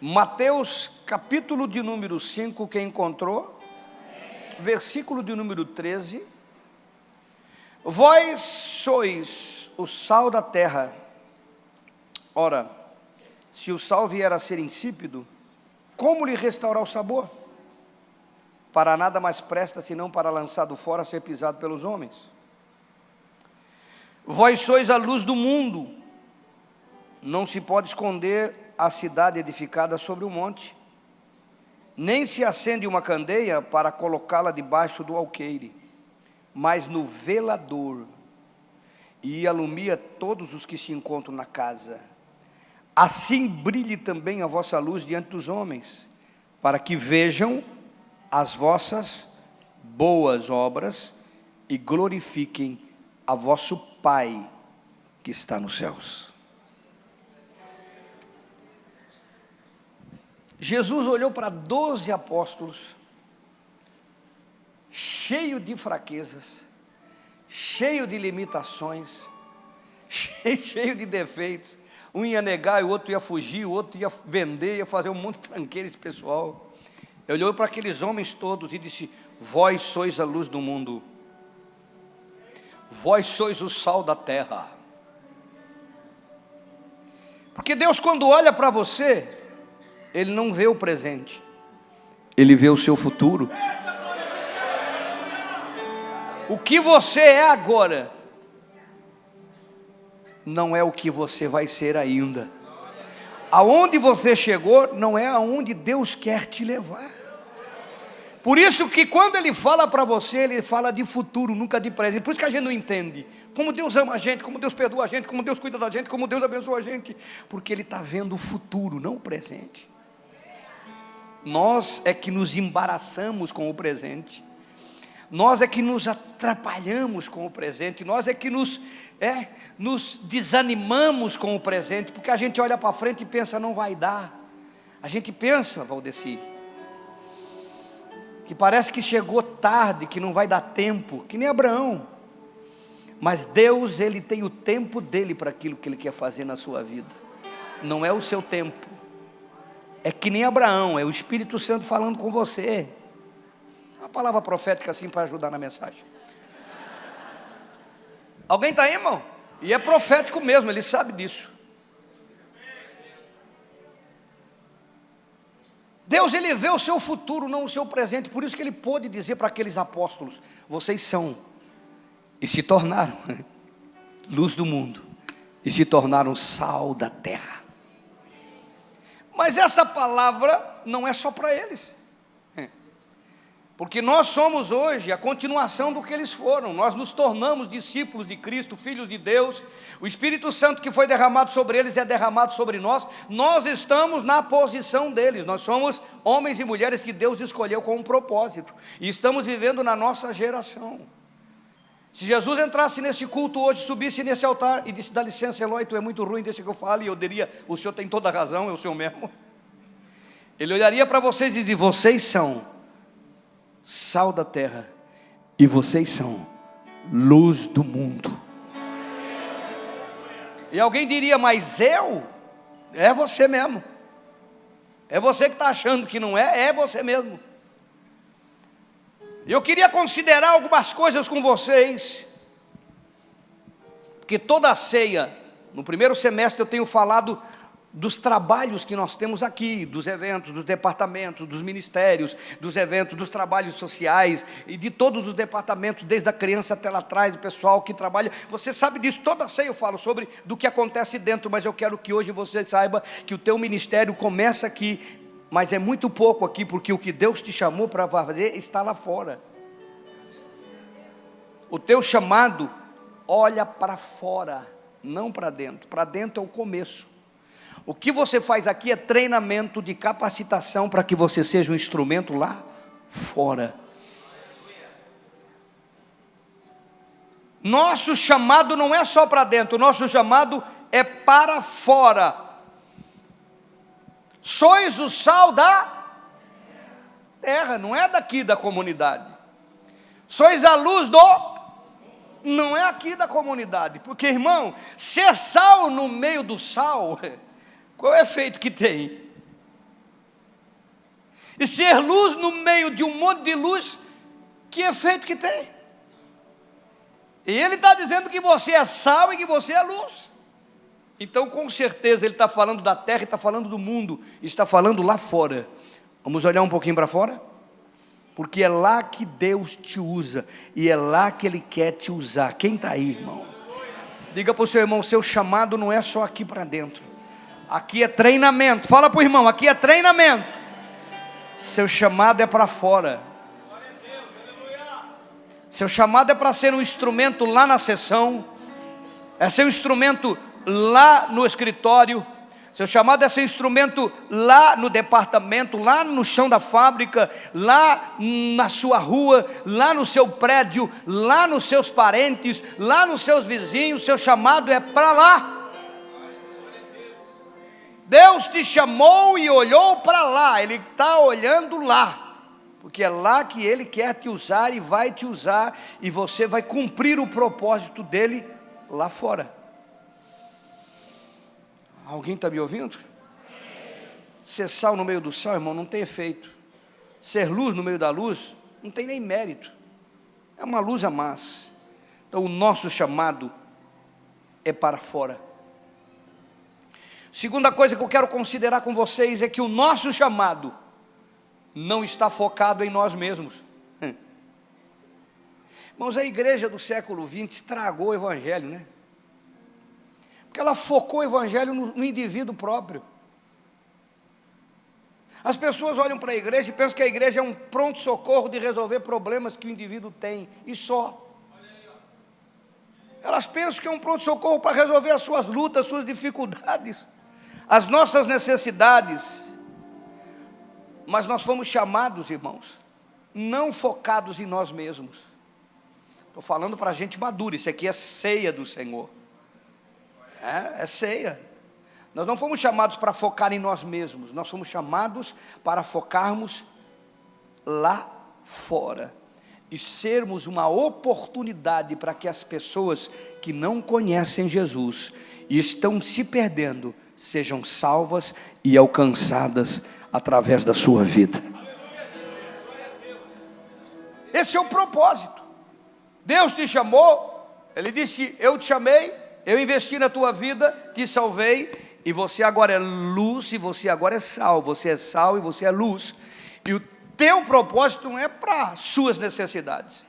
Mateus capítulo de número 5, quem encontrou? Versículo de número 13. Vós sois o sal da terra. Ora, se o sal vier a ser insípido, como lhe restaurar o sabor? Para nada mais presta, senão para lançado fora, ser pisado pelos homens. Vós sois a luz do mundo. Não se pode esconder a cidade edificada sobre o monte, nem se acende uma candeia para colocá-la debaixo do alqueire, mas no velador, e alumia todos os que se encontram na casa. Assim brilhe também a vossa luz diante dos homens, para que vejam as vossas boas obras e glorifiquem a vosso Pai que está nos céus. Jesus olhou para 12 apóstolos, cheio de fraquezas, cheio de limitações, cheio de defeitos. Um ia negar, o outro ia fugir, o outro ia vender, ia fazer um monte de tranqueira esse pessoal. Ele olhou para aqueles homens todos e disse: vós sois a luz do mundo, vós sois o sal da terra. Porque Deus, quando olha para você, Ele não vê o presente, Ele vê o seu futuro. O que você é agora não é o que você vai ser ainda. Aonde você chegou não é aonde Deus quer te levar. Por isso que quando Ele fala para você, Ele fala de futuro, nunca de presente. Por isso que a gente não entende como Deus ama a gente, como Deus perdoa a gente, como Deus cuida da gente, como Deus abençoa a gente. Porque Ele está vendo o futuro, não o presente. Nós é que nos embaraçamos com o presente, nós é que nos atrapalhamos com o presente, nós é que nos desanimamos com o presente, porque a gente olha para frente e pensa, não vai dar. A gente pensa, Valdeci, que parece que chegou tarde, que não vai dar tempo, que nem Abraão. Mas Deus, Ele tem o tempo dele para aquilo que Ele quer fazer na sua vida, não é o seu tempo. É que nem Abraão, é o Espírito Santo falando com você. Uma palavra profética assim para ajudar na mensagem. Alguém está aí, irmão? E é profético mesmo, ele sabe disso. Deus, Ele vê o seu futuro, não o seu presente. Por isso que Ele pôde dizer para aqueles apóstolos: vocês são, e se tornaram luz do mundo, e se tornaram sal da terra. Mas essa palavra não é só para eles, porque nós somos hoje a continuação do que eles foram. Nós nos tornamos discípulos de Cristo, filhos de Deus. O Espírito Santo que foi derramado sobre eles é derramado sobre nós. Nós estamos na posição deles. Nós somos homens e mulheres que Deus escolheu com um propósito, e estamos vivendo na nossa geração. Se Jesus entrasse nesse culto hoje, subisse nesse altar e disse: dá licença, Eloy, tu é muito ruim, deixa que eu fale. E eu diria: o senhor tem toda a razão, é o senhor mesmo. Ele olharia para vocês e dizer: vocês são sal da terra, e vocês são luz do mundo. E alguém diria: mas eu? É você mesmo. É você que está achando que não é você mesmo. Eu queria considerar algumas coisas com vocês, porque toda a ceia, no primeiro semestre eu tenho falado dos trabalhos que nós temos aqui, dos eventos, dos departamentos, dos ministérios, dos eventos, dos trabalhos sociais, e de todos os departamentos, desde a criança até lá atrás, o pessoal que trabalha. Você sabe disso, toda a ceia eu falo sobre do que acontece dentro, mas eu quero que hoje você saiba que o teu ministério começa aqui, mas é muito pouco aqui, porque o que Deus te chamou para fazer está lá fora. O teu chamado olha para fora, não para dentro. Para dentro é o começo. O que você faz aqui é treinamento de capacitação para que você seja um instrumento lá fora. Nosso chamado não é só para dentro, nosso chamado é para fora. Sois o sal da terra, não é daqui da comunidade. Sois a luz do... não é aqui da comunidade. Porque, irmão, ser sal no meio do sal, qual é o efeito que tem? E ser luz no meio de um monte de luz, que efeito que tem? E ele está dizendo que você é sal e que você é luz. Então, com certeza, ele está falando da terra, está falando do mundo, está falando lá fora. Vamos olhar um pouquinho para fora? Porque é lá que Deus te usa, e é lá que Ele quer te usar. Quem está aí, irmão? Diga para o seu irmão, seu chamado não é só aqui para dentro. Aqui é treinamento. Fala para o irmão, aqui é treinamento. Seu chamado é para fora. Seu chamado é para ser um instrumento lá na sessão, é ser um instrumento lá no escritório, seu chamado é ser instrumento lá no departamento, lá no chão da fábrica, lá na sua rua, lá no seu prédio, lá nos seus parentes, lá nos seus vizinhos. Seu chamado é para lá. Deus te chamou e olhou para lá, Ele está olhando lá, porque é lá que Ele quer te usar e vai te usar, e você vai cumprir o propósito dEle lá fora. Alguém está me ouvindo? Ser sal no meio do sal, irmão, não tem efeito. Ser luz no meio da luz, não tem nem mérito. É uma luz a mais. Então o nosso chamado é para fora. Segunda coisa que eu quero considerar com vocês é que o nosso chamado não está focado em nós mesmos. Irmãos, a igreja do século XX estragou o evangelho, né? Porque ela focou o evangelho no indivíduo próprio. As pessoas olham para a igreja e pensam que a igreja é um pronto-socorro de resolver problemas que o indivíduo tem, e só. Elas pensam que é um pronto-socorro para resolver as suas lutas, as suas dificuldades, as nossas necessidades. Mas nós fomos chamados, irmãos, não focados em nós mesmos. Estou falando para a gente madura, isso aqui é ceia do Senhor. É ceia. Nós não fomos chamados para focar em nós mesmos, nós fomos chamados para focarmos lá fora e sermos uma oportunidade para que as pessoas que não conhecem Jesus e estão se perdendo sejam salvas e alcançadas através da sua vida. Esse é o propósito. Deus te chamou, Ele disse: eu te chamei, eu investi na tua vida, te salvei, e você agora é luz, e você agora é sal. Você é sal e você é luz. E o teu propósito não é para suas necessidades.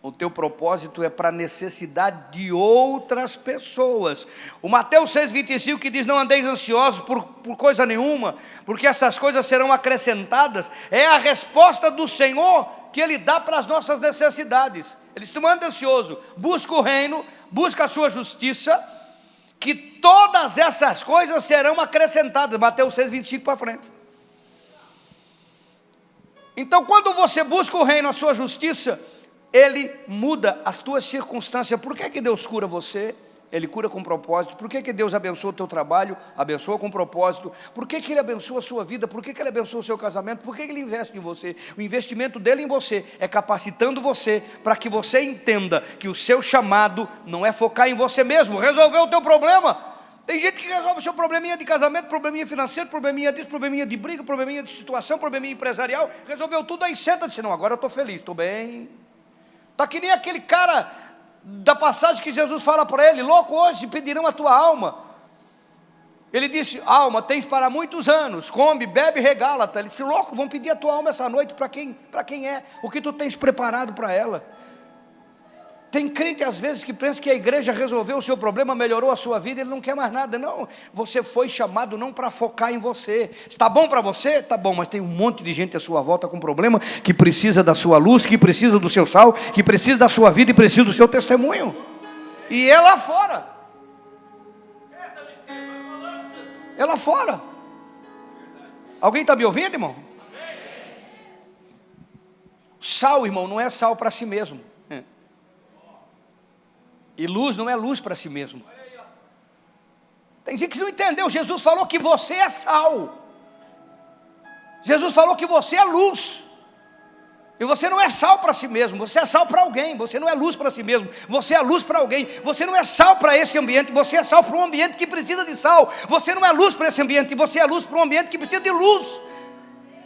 O teu propósito é para a necessidade de outras pessoas. O Mateus 6,25 que diz: não andeis ansiosos por coisa nenhuma, porque essas coisas serão acrescentadas. É a resposta do Senhor que Ele dá para as nossas necessidades. Ele diz: não ande ansioso, busca o reino, busca a sua justiça, que todas essas coisas serão acrescentadas. Mateus 6,25 para frente. Então, quando você busca o reino, a sua justiça, Ele muda as tuas circunstâncias. Por que Deus cura você? Ele cura com propósito. Por que Deus abençoa o teu trabalho? Abençoa com propósito. Por que Ele abençoa a sua vida? Por que Ele abençoa o seu casamento? Por que Ele investe em você? O investimento dele em você é capacitando você para que você entenda que o seu chamado não é focar em você mesmo, resolver o teu problema. Tem gente que resolve o seu probleminha de casamento, probleminha financeiro, probleminha disso, probleminha de briga, probleminha de situação, probleminha empresarial. Resolveu tudo, aí senta e diz: não, agora eu estou feliz, estou bem. Está que nem aquele cara da passagem que Jesus fala para ele: louco, hoje pedirão a tua alma. Ele disse: alma, tens para muitos anos, come, bebe, regala-te. Ele disse: louco, vão pedir a tua alma essa noite. Para quem é? O que tu tens preparado para ela? Tem crente às vezes que pensa que a igreja resolveu o seu problema, melhorou a sua vida, ele não quer mais nada. Não, você foi chamado não para focar em você. Está bom para você? Está bom, mas tem um monte de gente à sua volta com problema, que precisa da sua luz, que precisa do seu sal, que precisa da sua vida e precisa do seu testemunho. E é lá fora. É lá fora. Alguém está me ouvindo, irmão? Sal, irmão, não é sal para si mesmo. E luz não é luz para si mesmo. Tem gente que não entendeu. Jesus falou que você é sal. Jesus falou que você é luz. E você não é sal para si mesmo. Você é sal para alguém. Você não é luz para si mesmo. Você é luz para alguém. Você não é sal para esse ambiente. Você é sal para um ambiente que precisa de sal. Você não é luz para esse ambiente. Você é luz para um ambiente que precisa de luz.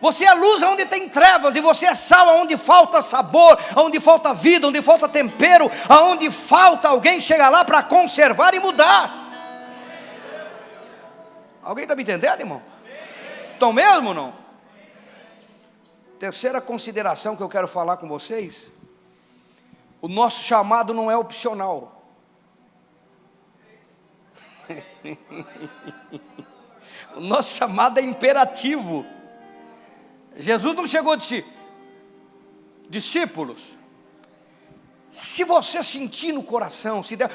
Você é luz onde tem trevas, e você é sal onde falta sabor, onde falta vida, onde falta tempero, onde falta alguém chegar lá para conservar e mudar. Alguém está me entendendo, irmão? Estão mesmo ou não? Terceira consideração que eu quero falar com vocês: o nosso chamado não é opcional. O nosso chamado é imperativo. Jesus não chegou e disse: discípulos, se você sentir no coração, se der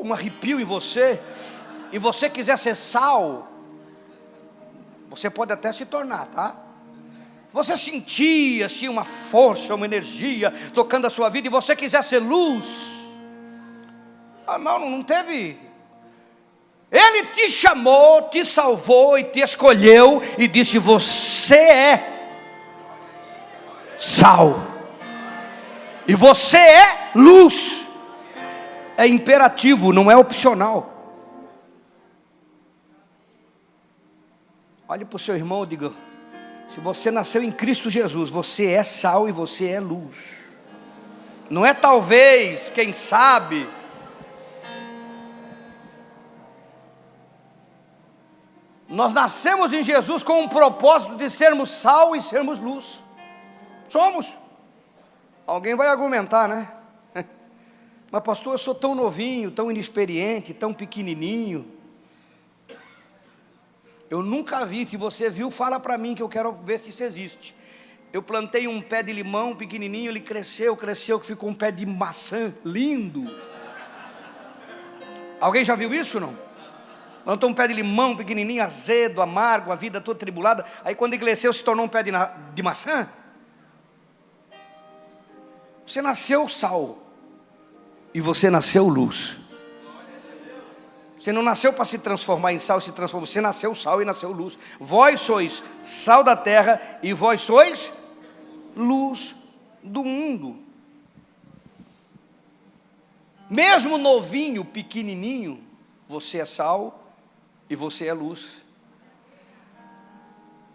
um arrepio em você, e você quiser ser sal, você pode até se tornar, tá? Você sentir assim uma força, uma energia tocando a sua vida, e você quiser ser luz, não teve. Ele te chamou, te salvou e te escolheu e disse: você é sal, e você é luz. É imperativo, não é opcional. Olhe para o seu irmão e diga: se você nasceu em Cristo Jesus, você é sal e você é luz. Não é talvez, quem sabe. Nós nascemos em Jesus com um propósito de sermos sal e sermos luz. Somos. Alguém vai argumentar, né? Mas pastor, eu sou tão novinho, tão inexperiente, tão pequenininho. Eu nunca vi. Se você viu, fala para mim que eu quero ver se isso existe. Eu plantei um pé de limão pequenininho, ele cresceu, que ficou um pé de maçã lindo. Alguém já viu isso, não? Plantou um pé de limão pequenininho, azedo, amargo, a vida toda tribulada. Aí quando ele cresceu, se tornou um pé de maçã. Você nasceu sal e você nasceu luz. Você não nasceu para se transformar em sal e se transformar. Você nasceu sal e nasceu luz. Vós sois sal da terra e vós sois luz do mundo. Mesmo novinho, pequenininho, você é sal e você é luz.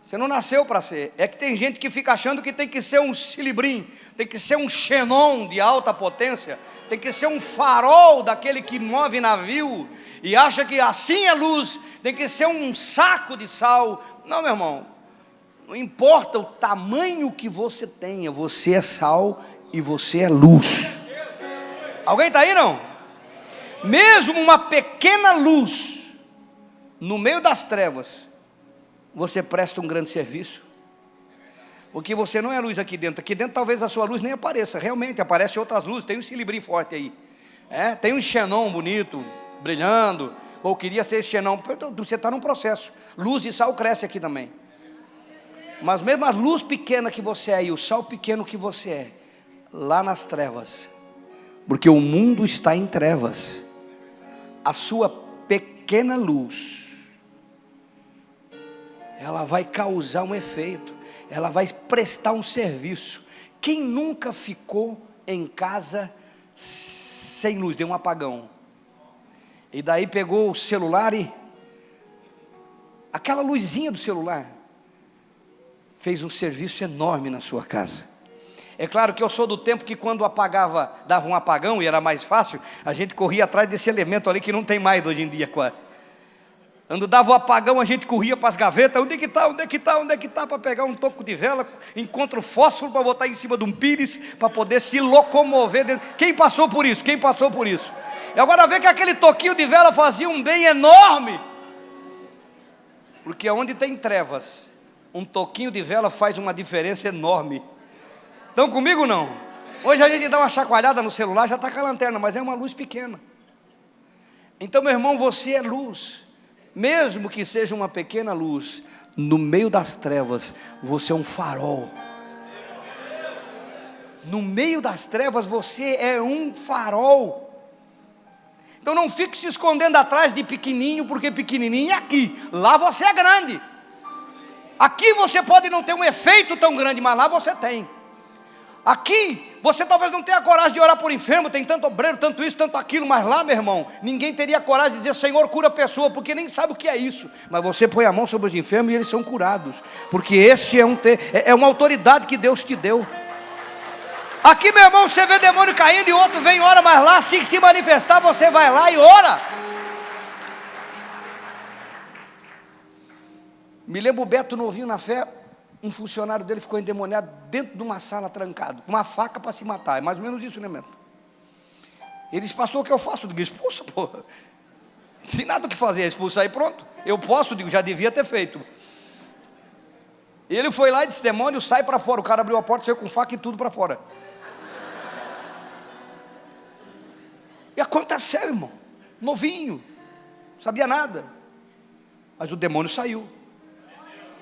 Você não nasceu para ser. É que tem gente que fica achando que tem que ser um Silibrim, tem que ser um xenon de alta potência, tem que ser um farol daquele que move navio, e acha que assim é luz, tem que ser um saco de sal. Não, meu irmão, não importa o tamanho que você tenha, você é sal e você é luz. Alguém está aí, não? Mesmo uma pequena luz no meio das trevas, você presta um grande serviço. Porque você não é luz aqui dentro. Aqui dentro talvez a sua luz nem apareça. Realmente aparecem outras luzes. Tem um silibrim forte aí, tem um xenon bonito, brilhando. Ou queria ser esse xenon. Você está num processo. Luz e sal cresce aqui também. Mas mesmo a luz pequena que você é e o sal pequeno que você é, lá nas trevas, porque o mundo está em trevas, a sua pequena luz, ela vai causar um efeito, ela vai prestar um serviço. Quem nunca ficou em casa sem luz, deu um apagão, e daí pegou o celular e aquela luzinha do celular fez um serviço enorme na sua casa. É claro que eu sou do tempo que quando apagava, dava um apagão e era mais fácil, a gente corria atrás desse elemento ali que não tem mais hoje em dia. Quando dava o apagão, a gente corria para as gavetas. Onde é que está, para pegar um toco de vela, encontra o fósforo para botar em cima de um pires, para poder se locomover dentro. Quem passou por isso? E agora vê que aquele toquinho de vela fazia um bem enorme. Porque onde tem trevas, um toquinho de vela faz uma diferença enorme. Estão comigo não? Hoje a gente dá uma chacoalhada no celular, já está com a lanterna, mas é uma luz pequena. Então, meu irmão, você é luz. Mesmo que seja uma pequena luz, no meio das trevas, você é um farol. No meio das trevas, você é um farol. Então não fique se escondendo atrás de pequenininho, porque pequenininho é aqui, lá você é grande. Aqui você pode não ter um efeito tão grande, mas lá você tem. Aqui, você talvez não tenha coragem de orar por enfermo, tem tanto obreiro, tanto isso, tanto aquilo, mas lá, meu irmão, ninguém teria coragem de dizer, Senhor, cura a pessoa, porque nem sabe o que é isso. Mas você põe a mão sobre os enfermos e eles são curados, porque esse é uma autoridade que Deus te deu. Aqui, meu irmão, você vê demônio caindo e outro vem e ora, mas lá, se manifestar, você vai lá e ora. Me lembro o Beto novinho na fé, um funcionário dele ficou endemoniado dentro de uma sala trancado, com uma faca para se matar, é mais ou menos isso, né, Beto? Ele disse, pastor, o que eu faço? Eu digo, expulsa, porra. Não tem nada o que fazer, expulsa aí, pronto. Eu posso, digo, já devia ter feito. Ele foi lá e disse, demônio, sai para fora. O cara abriu a porta, saiu com faca e tudo para fora. E aconteceu, irmão, novinho, sabia nada, mas o demônio saiu,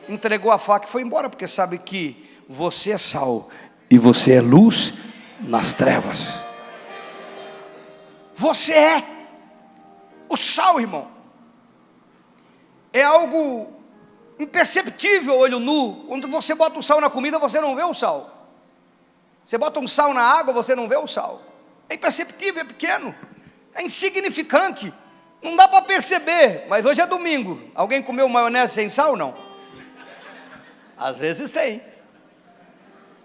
entregou a faca e foi embora, porque sabe que você é sal e você é luz nas trevas. Você é o sal, irmão. É algo imperceptível, olho nu. Quando você bota o sal na comida, você não vê o sal. Você bota um sal na água, você não vê o sal. É imperceptível, é pequeno, é insignificante, não dá para perceber. Mas hoje é domingo, alguém comeu maionese sem sal, não? Às vezes tem.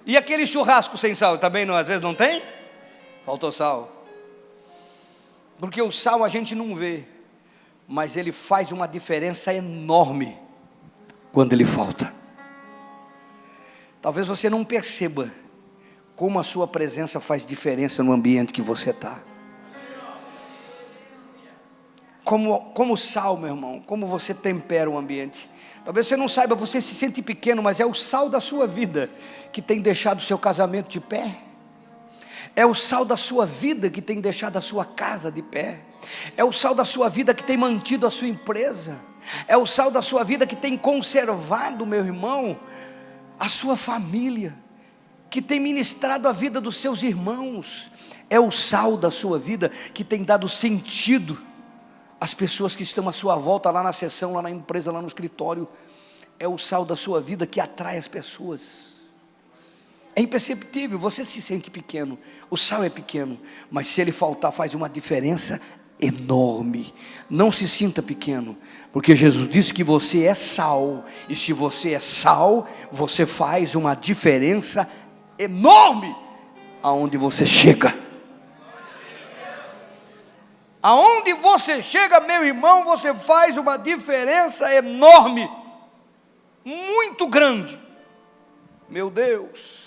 E aquele churrasco sem sal, também não, às vezes não tem? Faltou sal. Porque o sal a gente não vê, mas ele faz uma diferença enorme quando ele falta. Talvez você não perceba como a sua presença faz diferença no ambiente que você está. Como sal, meu irmão, como você tempera o ambiente. Talvez você não saiba, você se sente pequeno, mas é o sal da sua vida que tem deixado o seu casamento de pé. É o sal da sua vida que tem deixado a sua casa de pé. É o sal da sua vida que tem mantido a sua empresa. É o sal da sua vida que tem conservado, meu irmão, a sua família, que tem ministrado a vida dos seus irmãos. É o sal da sua vida que tem dado sentido às pessoas que estão à sua volta, lá na sessão, lá na empresa, lá no escritório. É o sal da sua vida que atrai as pessoas. É imperceptível, você se sente pequeno, o sal é pequeno, mas se ele faltar faz uma diferença enorme. Não se sinta pequeno, porque Jesus disse que você é sal, e se você é sal, você faz uma diferença enorme aonde você chega. Aonde você chega, meu irmão, você faz uma diferença enorme, muito grande. Meu Deus.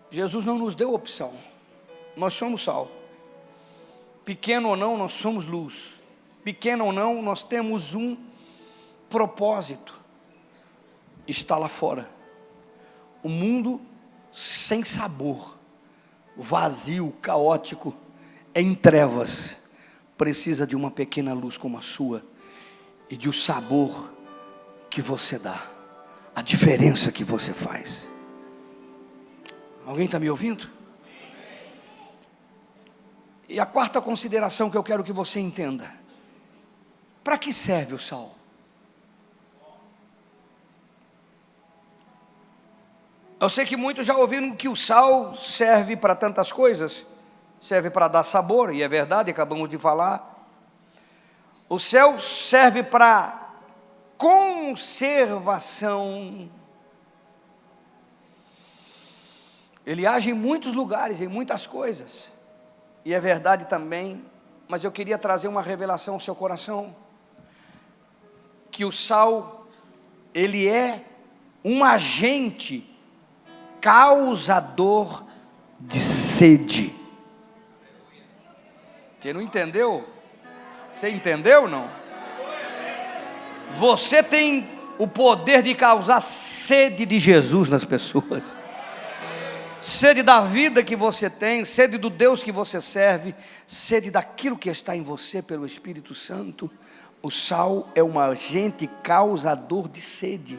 Jesus não nos deu opção. Nós somos sal. Pequeno ou não, nós somos luz. Pequeno ou não, nós temos um propósito. Está lá fora. O mundo sem sabor, vazio, caótico, em trevas, precisa de uma pequena luz como a sua, e de o sabor que você dá, a diferença que você faz. Alguém está me ouvindo? E a quarta consideração que eu quero que você entenda: para que serve o sal? Eu sei que muitos já ouviram que o sal serve para tantas coisas. Serve para dar sabor, e é verdade, acabamos de falar. O sal serve para conservação. Ele age em muitos lugares, em muitas coisas, e é verdade também, mas eu queria trazer uma revelação ao seu coração, que o sal, ele é um agente causador de sede. Você não entendeu? Você entendeu ou não? Você tem o poder de causar sede de Jesus nas pessoas. Sede da vida que você tem, sede do Deus que você serve, sede daquilo que está em você pelo Espírito Santo. O sal é um agente causador de sede.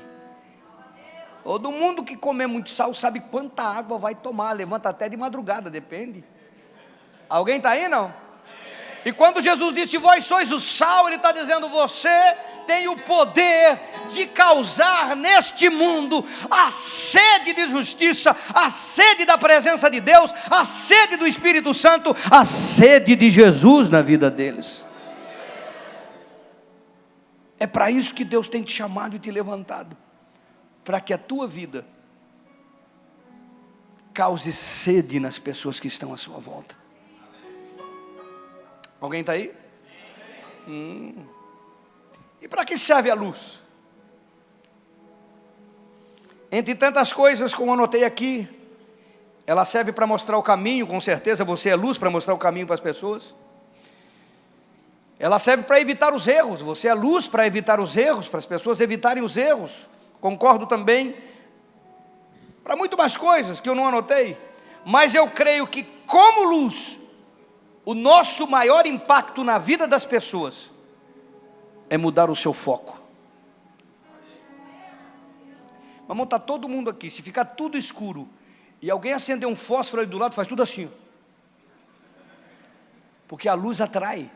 Todo mundo que comer muito sal sabe quanta água vai tomar, levanta até de madrugada, depende. Alguém está aí, não? E quando Jesus disse, vós sois o sal, Ele está dizendo, você tem o poder de causar neste mundo a sede de justiça, a sede da presença de Deus, a sede do Espírito Santo, a sede de Jesus na vida deles. É para isso que Deus tem te chamado e te levantado, para que a tua vida cause sede nas pessoas que estão à sua volta. Alguém está aí? E para que serve a luz? Entre tantas coisas, como eu anotei aqui, ela serve para mostrar o caminho, com certeza você é luz para mostrar o caminho para as pessoas. Ela serve para evitar os erros, você é luz para evitar os erros, para as pessoas evitarem os erros. Concordo também, para muito mais coisas que eu não anotei, mas eu creio que como luz, o nosso maior impacto na vida das pessoas é mudar o seu foco. Vamos está todo mundo aqui, se ficar tudo escuro e alguém acender um fósforo ali do lado, faz tudo assim, porque a luz atrai,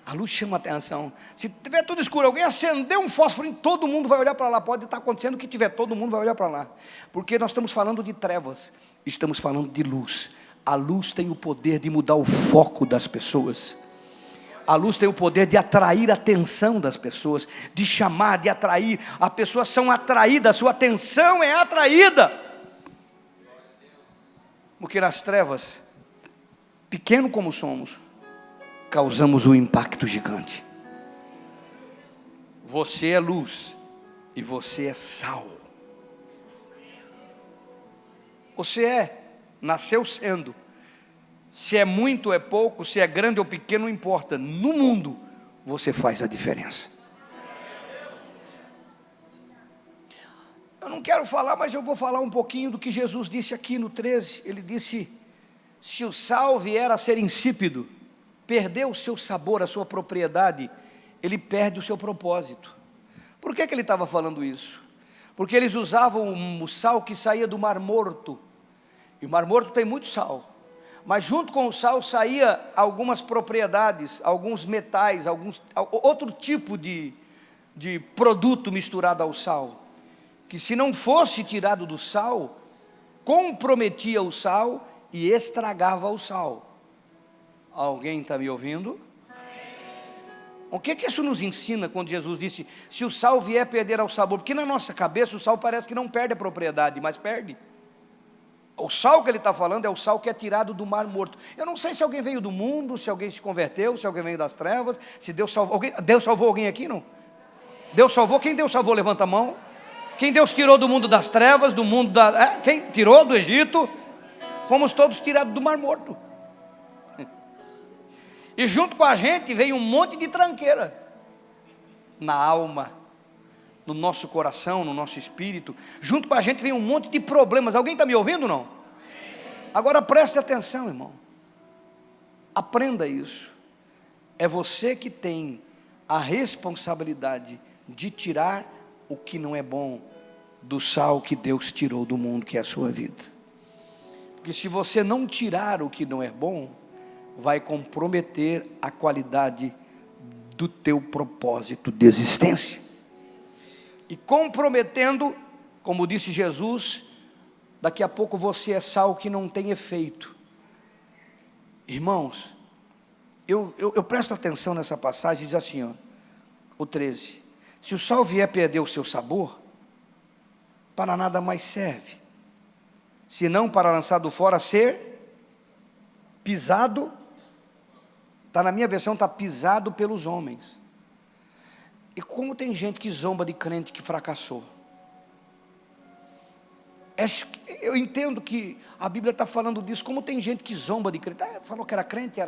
a luz chama a atenção. Se tiver tudo escuro, alguém acender um fósforo, todo mundo vai olhar para lá. Pode estar acontecendo o que tiver, todo mundo vai olhar para lá, porque nós estamos falando de trevas, estamos falando de luz. A luz tem o poder de mudar o foco das pessoas. A luz tem o poder de atrair a atenção das pessoas, de chamar, de atrair. As pessoas são atraídas, a sua atenção é atraída. Porque nas trevas, pequeno como somos, causamos um impacto gigante. Você é luz e você é sal. Você nasceu sendo. Se é muito ou é pouco, se é grande ou pequeno, não importa. No mundo, você faz a diferença. Eu não quero falar, mas eu vou falar um pouquinho do que Jesus disse aqui no 13. Ele disse, se o sal vier a ser insípido, perdeu o seu sabor, a sua propriedade, ele perde o seu propósito. Por que ele estava falando isso? Porque eles usavam o sal que saía do Mar Morto. E o Mar Morto tem muito sal. Mas junto com o sal saía algumas propriedades, alguns metais, outro tipo de produto misturado ao sal, que se não fosse tirado do sal, comprometia o sal e estragava o sal. Alguém está me ouvindo? O que isso nos ensina quando Jesus disse, se o sal vier perder ao sabor? Porque na nossa cabeça o sal parece que não perde a propriedade, mas perde. O sal que ele está falando é o sal que é tirado do Mar Morto. Eu não sei se alguém veio do mundo, se alguém se converteu, se alguém veio das trevas, se Deus salvou alguém. Deus salvou alguém aqui, não? Deus salvou, quem Deus salvou, levanta a mão. Quem Deus tirou do mundo das trevas, do mundo quem tirou do Egito? Fomos todos tirados do Mar Morto. E junto com a gente veio um monte de tranqueira. Na alma, no nosso coração, no nosso espírito. Junto com a gente vem um monte de problemas. Alguém está me ouvindo ou não? Agora preste atenção, irmão. Aprenda isso. É você que tem a responsabilidade de tirar o que não é bom do sal que Deus tirou do mundo, que é a sua vida. Porque se você não tirar o que não é bom, vai comprometer a qualidade do teu propósito de existência. E comprometendo, como disse Jesus, daqui a pouco você é sal que não tem efeito. Irmãos, eu presto atenção nessa passagem, diz assim, ó, o 13. Se o sal vier perder o seu sabor, para nada mais serve, senão para lançado fora ser pisado, está na minha versão, está pisado pelos homens. E como tem gente que zomba de crente que fracassou. Eu entendo que a Bíblia está falando disso, como tem gente que zomba de crente. Falou que era crente,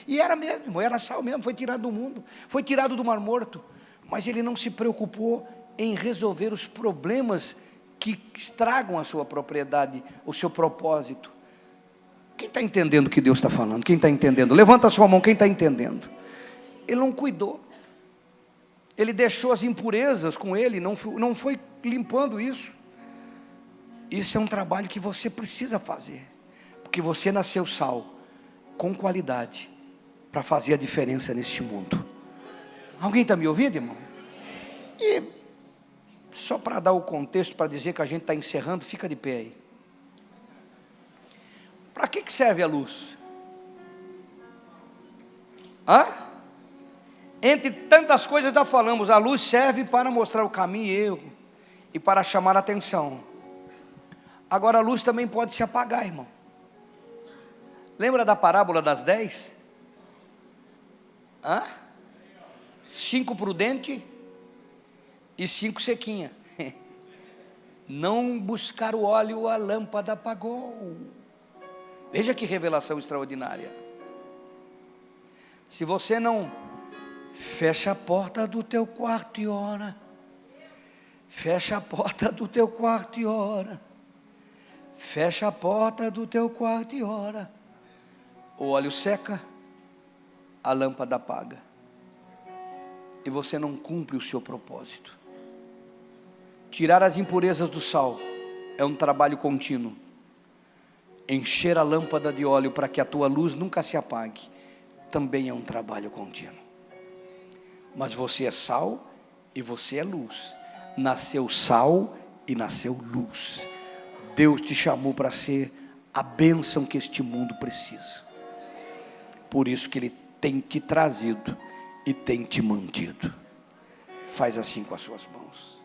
e era mesmo, era sal mesmo, foi tirado do mundo, foi tirado do Mar Morto, mas ele não se preocupou em resolver os problemas que estragam a sua propriedade, o seu propósito. Quem está entendendo o que Deus está falando? Quem está entendendo? Levanta a sua mão, quem está entendendo? Ele não cuidou. Ele deixou as impurezas com ele, não foi limpando isso. Isso é um trabalho que você precisa fazer, porque você nasceu sal, com qualidade, para fazer a diferença neste mundo. Alguém está me ouvindo, irmão? E só para dar o contexto, para dizer que a gente está encerrando, fica de pé aí. Para que serve a luz? Entre tantas coisas já falamos, a luz serve para mostrar o caminho e erro, e para chamar a atenção. Agora a luz também pode se apagar, irmão. Lembra da parábola das 10? 5 prudente e 5 sequinha. Não buscar o óleo, a lâmpada apagou. Veja que revelação extraordinária. Se você não fecha a porta do teu quarto e ora, fecha a porta do teu quarto e ora, fecha a porta do teu quarto e ora, o óleo seca, a lâmpada apaga, e você não cumpre o seu propósito. Tirar as impurezas do sal é um trabalho contínuo. Encher a lâmpada de óleo para que a tua luz nunca se apague também é um trabalho contínuo. Mas você é sal e você é luz. Nasceu sal e nasceu luz. Deus te chamou para ser a bênção que este mundo precisa. Por isso que Ele tem te trazido e tem te mantido. Faz assim com as suas mãos.